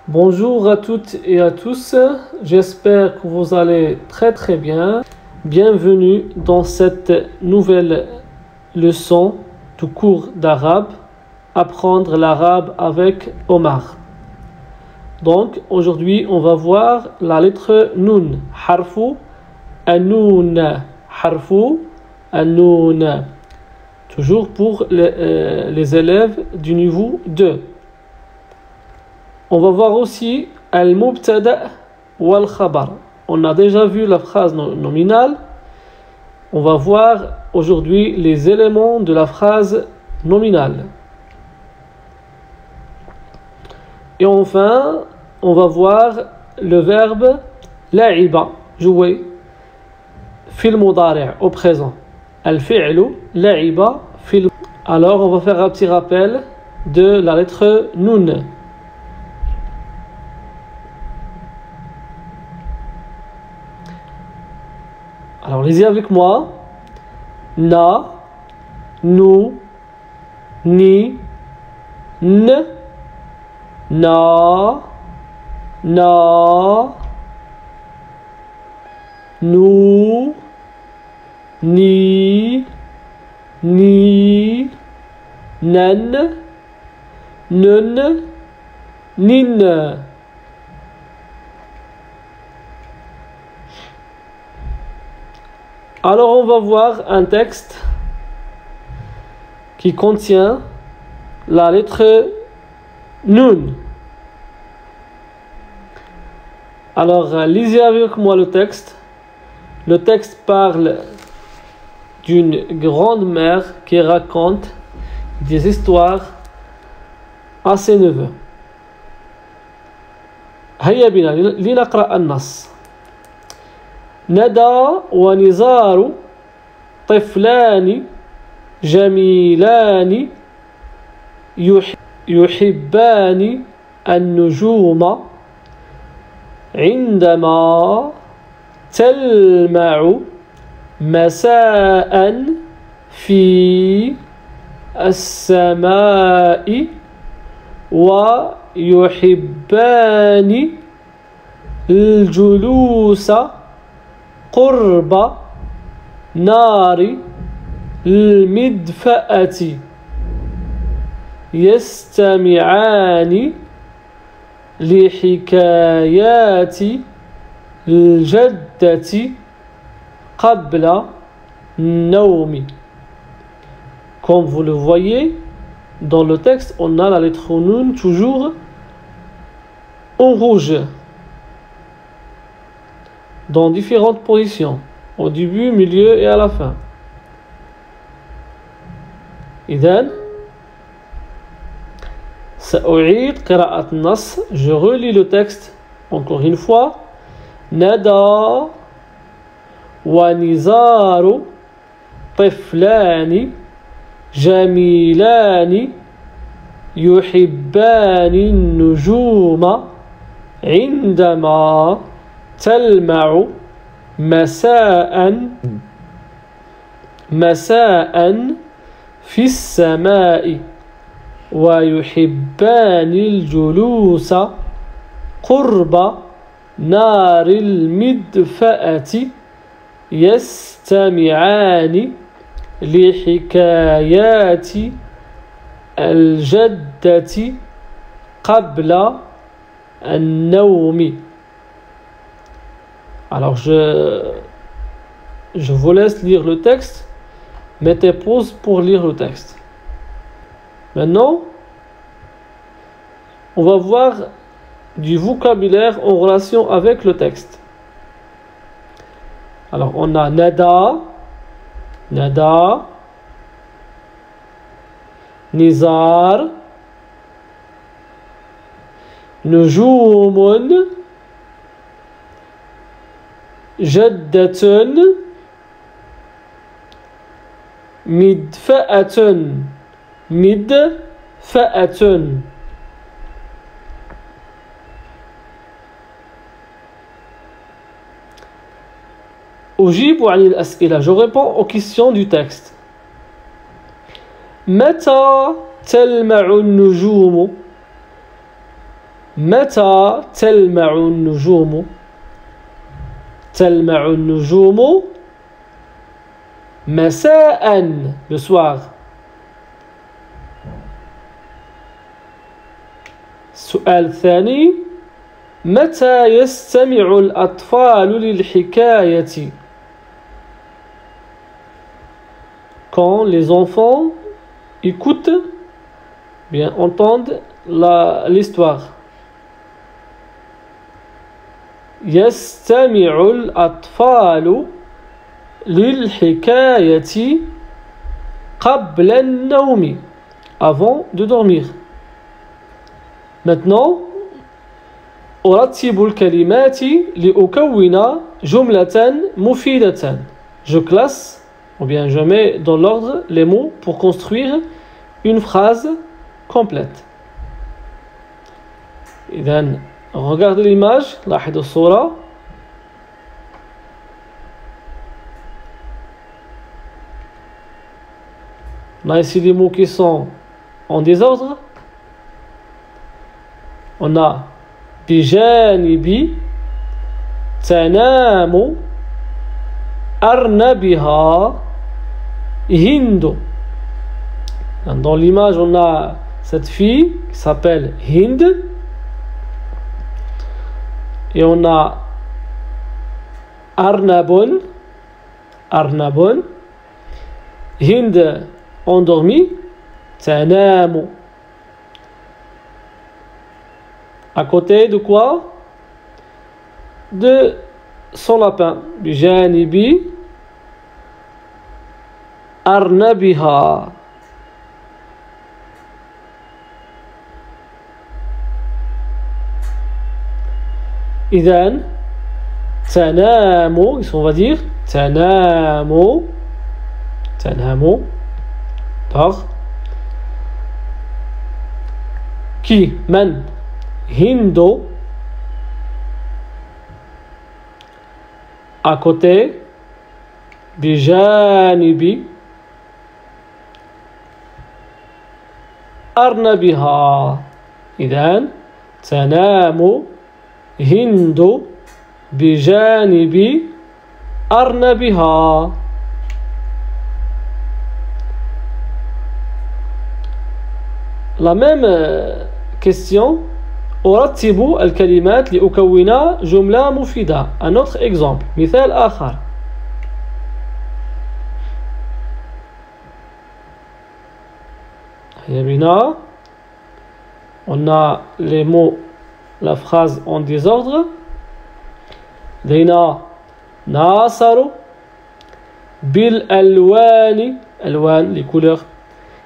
Bonjour à toutes et à tous, j'espère que vous allez très bien. Bienvenue dans cette nouvelle leçon du cours d'arabe, apprendre l'arabe avec Omar. Donc aujourd'hui on va voir la lettre Nun, harfu an-nun, harfu an-nun, toujours pour les élèves du niveau 2. On va voir aussi al-mubtada wal-khabar. On a déjà vu la phrase nominale. On va voir aujourd'hui les éléments de la phrase nominale. Et enfin, on va voir le verbe la'iba, jouer, fil mudari' au présent. Al-fi'lu la'iba fil. Alors, on va faire un petit rappel de la lettre nun. Alors, lisez avec moi. Na, nu, ni, n, na, nu, ni, nan, nun, nin. Alors on va voir un texte qui contient la lettre Nun. Alors lisez avec moi le texte. Le texte parle d'une grande mère qui raconte des histoires à ses neveux. هيا بنا لنقرأ النص. ندى ونزار طفلان جميلان يحبان النجوم عندما تلمع مساء في السماء ويحبان الجلوس قرب نار المدفأة يستمعان لحكايات الجدة قبل النوم. Comme vous le voyez, dans le texte, on a la lettre Nun toujours en rouge, dans différentes positions, au début, milieu et à la fin. إذن سأعيد قراءة النص. Je relis le texte encore une fois. ندى ونزار طفلان جميلان يحبان النجوم عندما تلمع مساء في السماء ويحبان الجلوس قرب نار المدفأة يستمعان لحكايات الجدة قبل النوم. Alors je vous laisse lire le texte. Mettez pause pour lire le texte. Maintenant, on va voir du vocabulaire en relation avec le texte. Alors on a nada, nizar, nujumun, جدة مدفأة أجيب عن الأسئلة. Je réponds aux questions du texte. متى تلمع النجوم متى تلمع النجوم تلمع النجوم مساء le soir. السؤال الثاني متى يستمع الأطفال للحكاية quand les enfants écoutent, bien entendent l'histoire. يستمع الأطفال للحكاية قبل النوم avant de dormir. Maintenant, أرتب الكلمات لأكون جملة مفيدة. Je classe ou bien je mets dans l'ordre les mots pour construire une phrase complète. إذن regardez l'image, لاحظوا الصورة. On a ici des mots qui sont en désordre. On a بجانب تنام أرنبها هند. Dans l'image, on a cette fille qui s'appelle Hind. Et on a Arnabon. Arnabon. Hind endormi. Tanamu. À côté de quoi? De son lapin. Bijanibi Arnabiha. إذن تنام, on va dire تنام تنام dort. Qui? من? Hindo. À côté بجانب أرنبها. إذن تنام هند بجانب أرنبها. La même question. أرتب الكلمات لأكون جملة مفيدة. Un autre exemple. مثال آخر. هيا بنا. On a les mots, la phrase en désordre. لدينا ناصر بالألوان. ألوان les couleurs.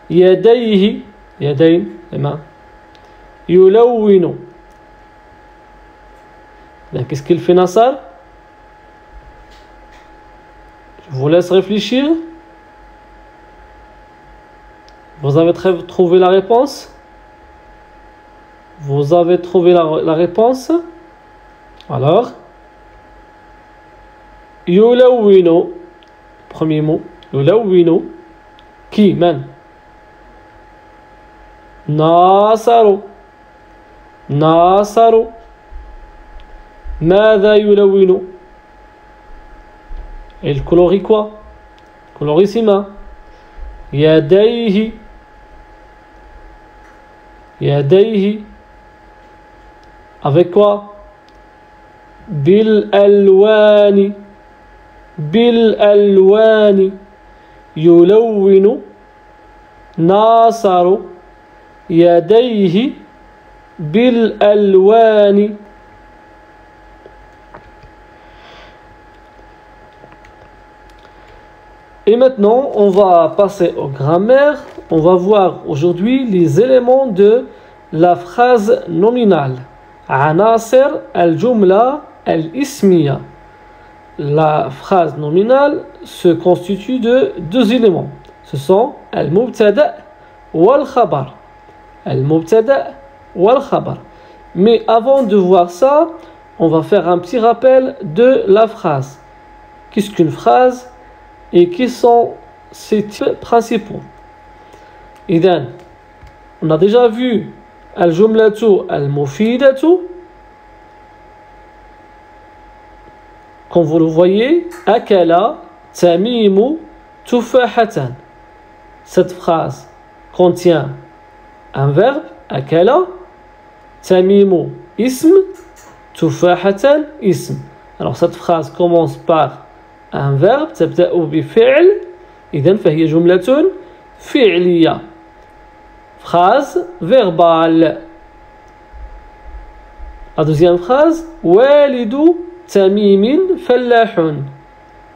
يديه يدين les mains. يلون. Qu'est-ce qu'il fait Nassar? Je vous laisse réfléchir. Vous avez trouvé la réponse? Vous avez trouvé la réponse? Alors, يلون. Premier mot. يلون. Qui? Man? ناصر. ناصر. ماذا يلون? Il colorie quoi? Colorissima. يديه. يديه. Avec quoi? بالألوان. بالألوان. يلون ناصر يديه بالألوان. Et maintenant, on va passer aux grammaires. On va voir aujourd'hui les éléments de la phrase nominale. عناصر الجملة الاسمية. La phrase nominale se constitue de deux éléments. Ce sont المبتدأ والخبر. المبتدأ والخبر. Mais avant de voir ça, on va faire un petit rappel de la phrase. Qu'est-ce qu'une phrase et qui sont ses types principaux? إذن, on a déjà vu الجملة المفيدة. Comme vous le voyez, أكل تميم تفاحة. Cette phrase contient un verbe, أكل, تميم اسم, تفاحة اسم. Alors cette phrase commence par un verbe تبدأ بفعل, إذن فهي جملة فعلية. Phrase verbale. La deuxième phrase, والد تميم فلاح.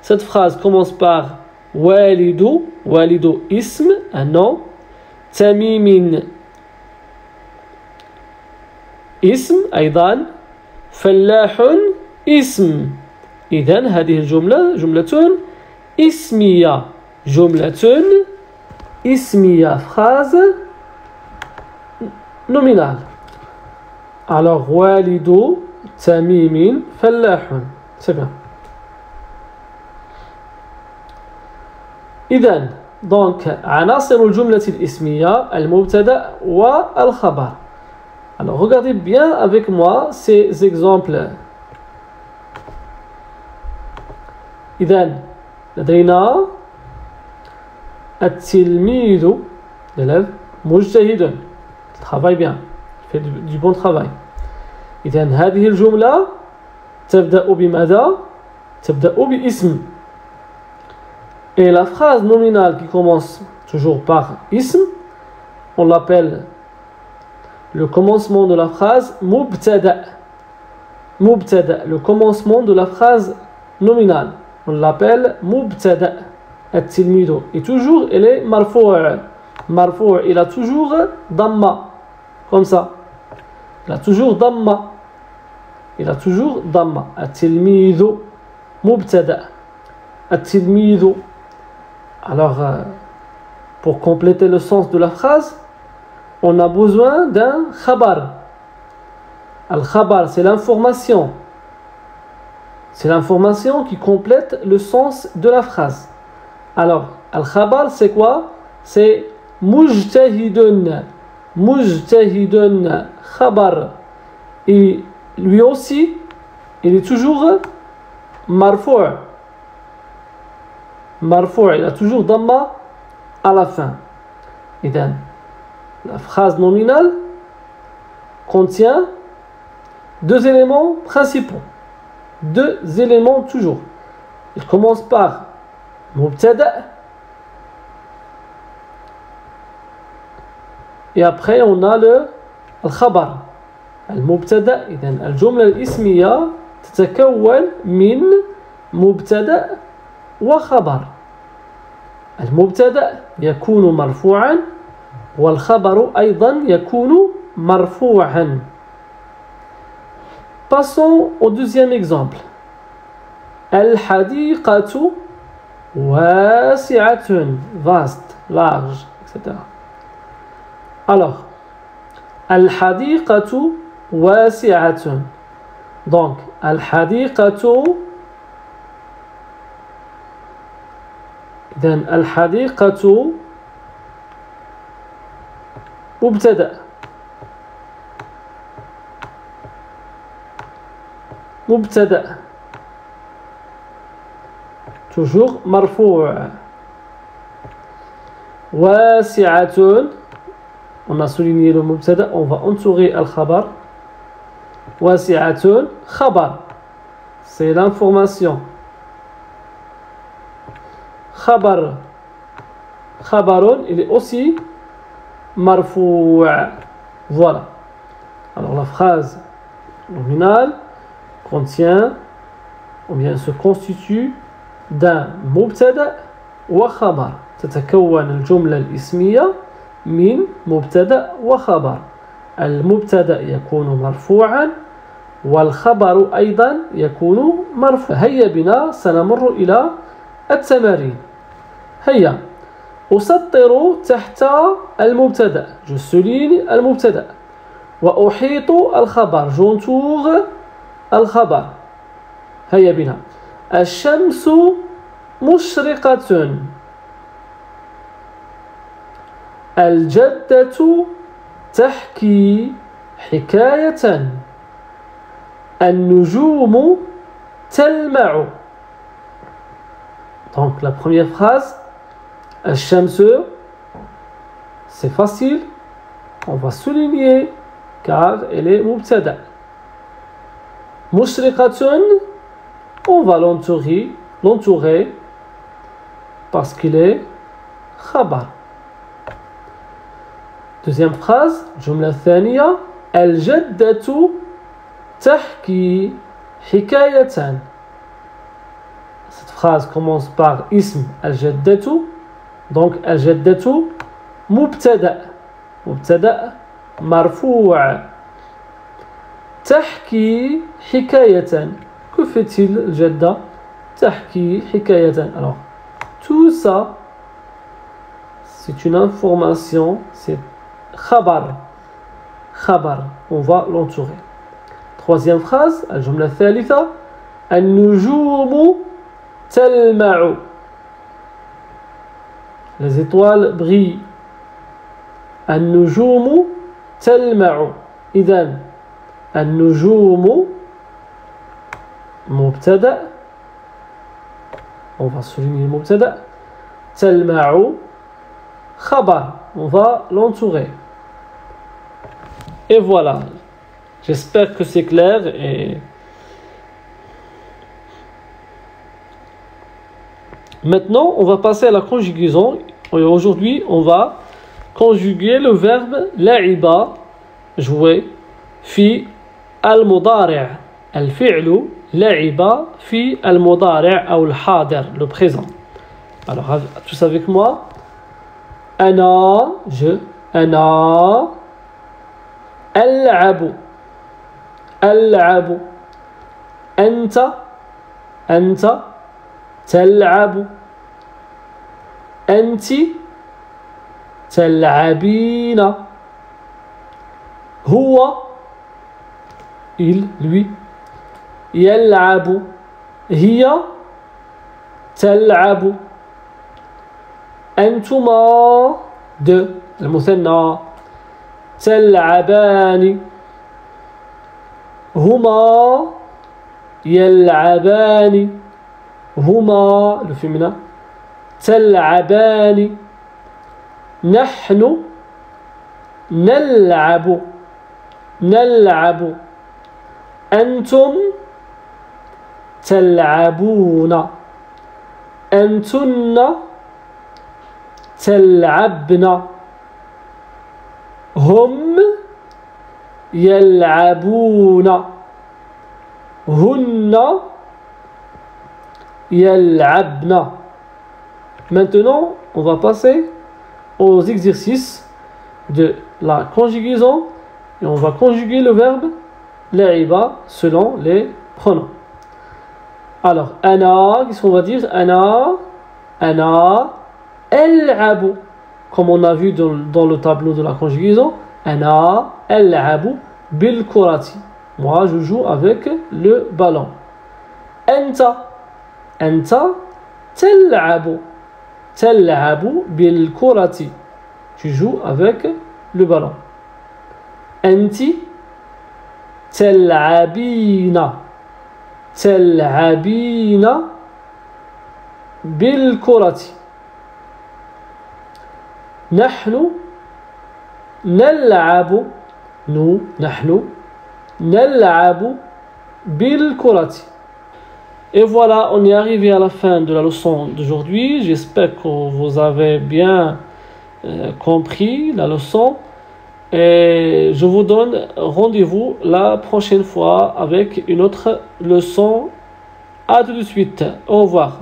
Cette phrase commence par والد, والد اسم, un nom, تميم اسم أيضا, فلاح اسم. إذن هذه الجملة جملة اسمية. جملة اسمية. Phrase nominale. Alors والد تميم فلاح. C'est bien. إذن donc عناصر الجملة الاسمية المبتدأ والخبر. Alors regardez bien avec moi ces exemples. إذن لدينا التلميذ l'élève مجتهد, il travaille bien, il fait du bon travail. إذن هذه الجملة تبدأ بماذا؟ تبدأ باسم. Et la phrase nominale qui commence toujours par ism, on l'appelle le commencement de la phrase mubtada. Mubtada, le commencement de la phrase nominale, on l'appelle mubtada. At-tilmidu. Et toujours, elle est marfou'. Marfou', il a toujours damma. Comme ça. Il a toujours damma. Il a toujours damma. At-tilmidu. Mubtada. At-tilmidu. Alors, pour compléter le sens de la phrase, on a besoin d'un khabar. Al-khabar, c'est l'information. C'est l'information qui complète le sens de la phrase. Alors, al-khabar, c'est quoi? C'est mujtahidun. Mujtahidun, khabar. Et lui aussi, il est toujours marfou'. Marfou', il a toujours damma à la fin. Et donc, la phrase nominale contient deux éléments principaux. Deux éléments toujours. Il commence par mubtada et après on a le khabar. المبتدأ إذن الجملة الاسمية تتكون من مبتدأ وخبر. المبتدأ يكون مرفوعا والخبر أيضا يكون مرفوعا. Passons au deuxième exemple. الحديقة واسعة, vaste, large, etc. Alors, الحديقة واسعة. Donc, الحديقة, إذن الحديقة مبتدأ. مبتدأ. toujours مرفوع. واسعة, on a souligné le mubtada, on va entourer al-khabar. واسعة khabar, c'est l'information. Khabar, khabarun, il est aussi marfou'. Voilà. Alors la phrase nominale contient ou bien se constitue d'un mubtada wa khabar. تتكون الجملة الاسمية من مبتدأ وخبر. المبتدأ يكون مرفوعا والخبر أيضا يكون مرفوعا. هيا بنا سنمر إلى التمارين. هيا أسطر تحت المبتدأ. Je souligne المبتدأ. وأحيط الخبر. j'entoure الخبر. هيا بنا. الشمس مشرقة. الجدة تحكي حكاية النجوم تلمع. Donc la première phrase, الشمس, c'est facile, on va souligner car elle est مبتدأ. مشرقة, on va l'entourer parce qu'il est خبر. Deuxième phrase, جملة ثانية, الجدة تحكي حكاية. Cette phrase commence par اسم الجدة, donc الجدة مبتدأ مرفوع. تحكي حكاية, que fait-il الجدة؟ تحكي حكاية. Alors tout ça c'est une information, c'est خبر, on va l'entourer. Troisième phrase, الجملة الثالثة, النجوم تلمع. Les étoiles brillent. النجوم تلمع. إذن النجوم مبتدأ, on va souligner المبتدأ, تلمع خبر, on va l'entourer. Et voilà, j'espère que c'est clair. Et maintenant on va passer à la conjugaison. Et aujourd'hui on va conjuguer le verbe لعب, jouer, في المضارع. الفعل لعب في المضارع أو الحاضر, le présent. Alors tous avec moi. أنا, je, أنا ألعب, أنت تلعب, أنت تلعبين, هو, il, lui, يلعب, هي تلعب, أنتما, deux, المثنى, تلعبان, هما يلعبان, هما, le féminin, تلعبان, نحن نلعب, أنتم تلعبون, أنتن تلعبن, هم يلعبون, هن يلعبن. Maintenant, on va passer aux exercices de la conjugaison et on va conjuguer le verbe لعب selon les pronoms. Alors, أنا, qu'est-ce qu'on va dire? أنا ألعب, comme on a vu dans le tableau de la conjugaison. أنا ألعب بالكرة, moi je joue avec le ballon. أنت تلعب بالكرة, tu joues avec le ballon. أنت تلعبين بالكرة. نحن نلعب بالكرة. Et voilà, on est arrivé à la fin de la leçon d'aujourd'hui. J'espère que vous avez bien compris la leçon. Et je vous donne rendez-vous la prochaine fois avec une autre leçon. À tout de suite. Au revoir.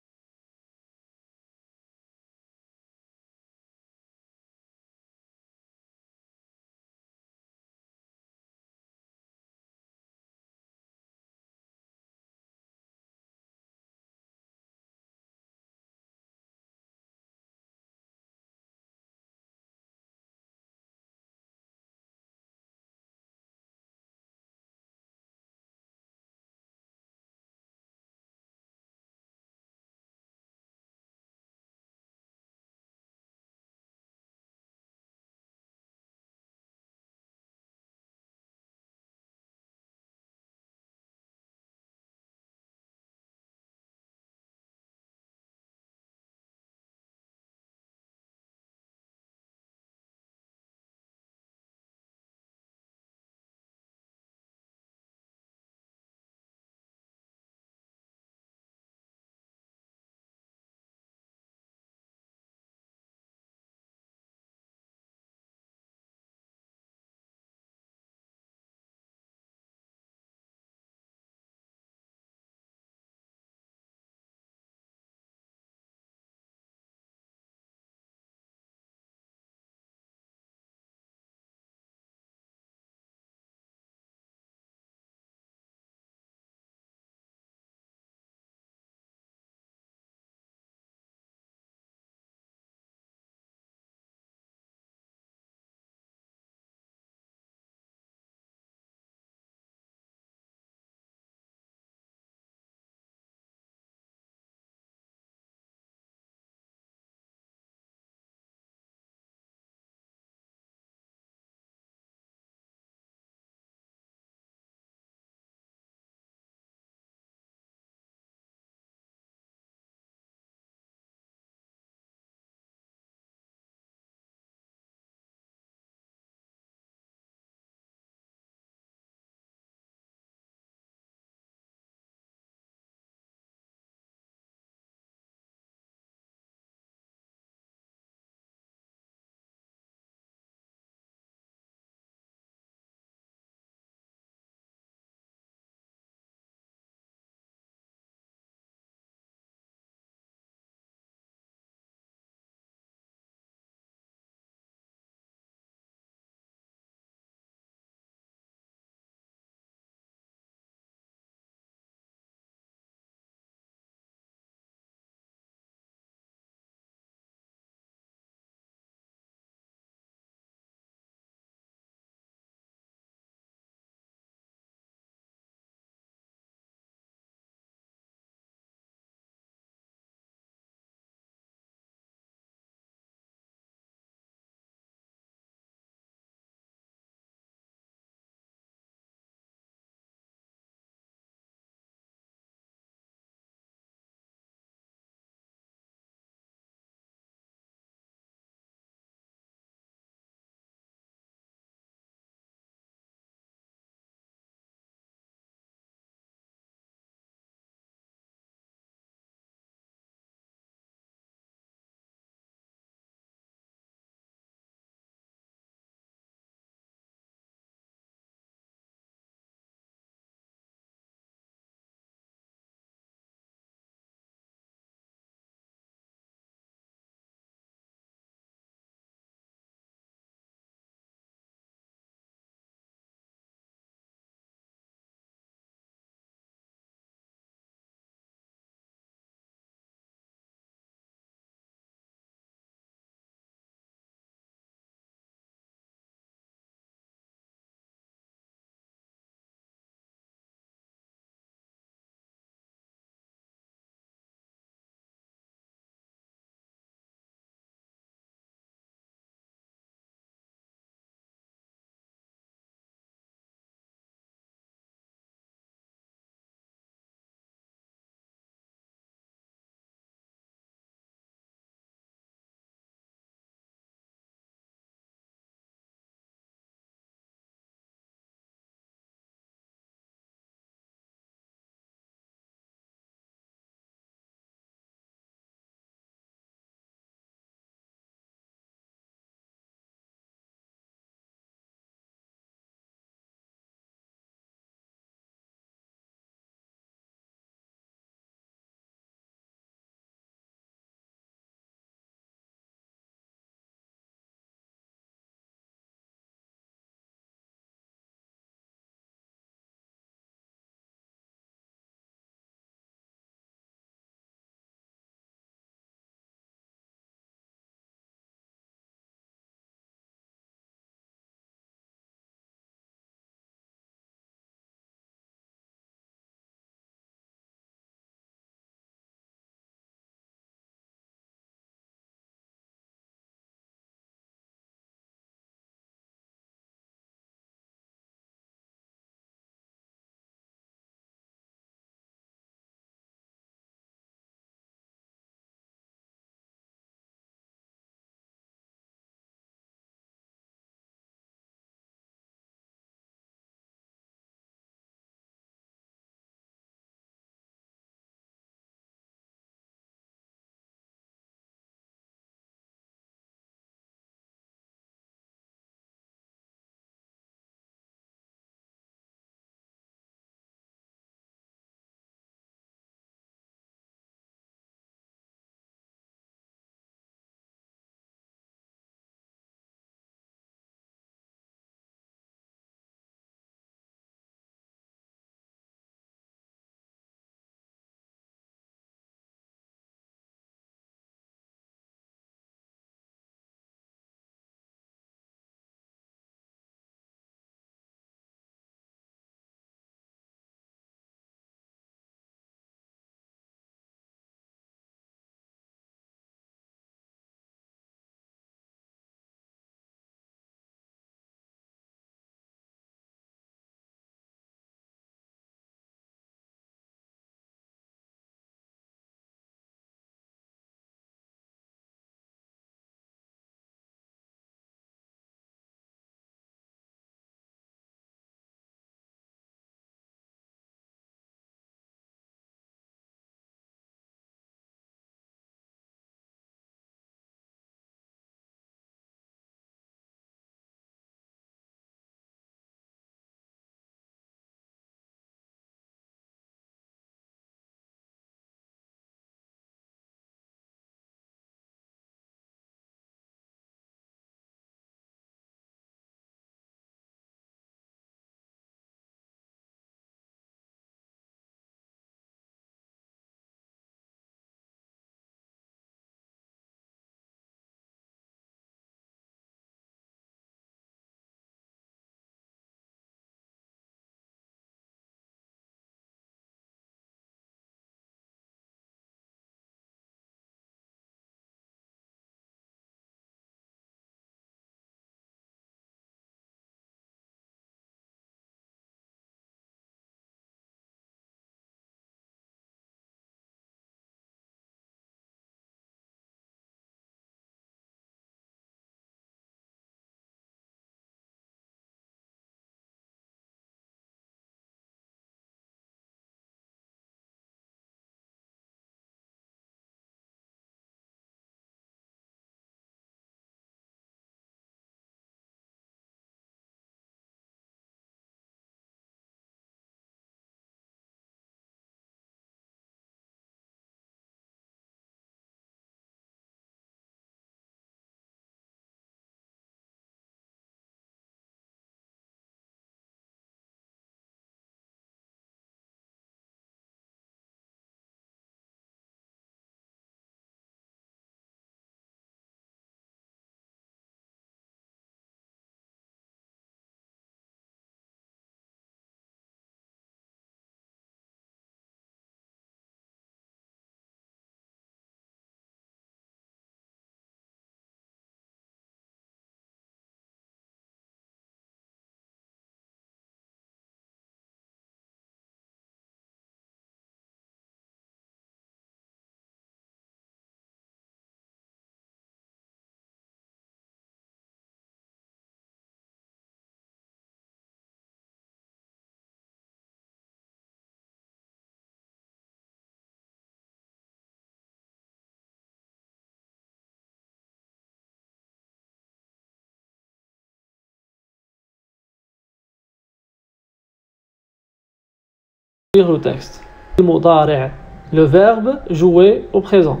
Lire le texte. Le verbe jouer au présent.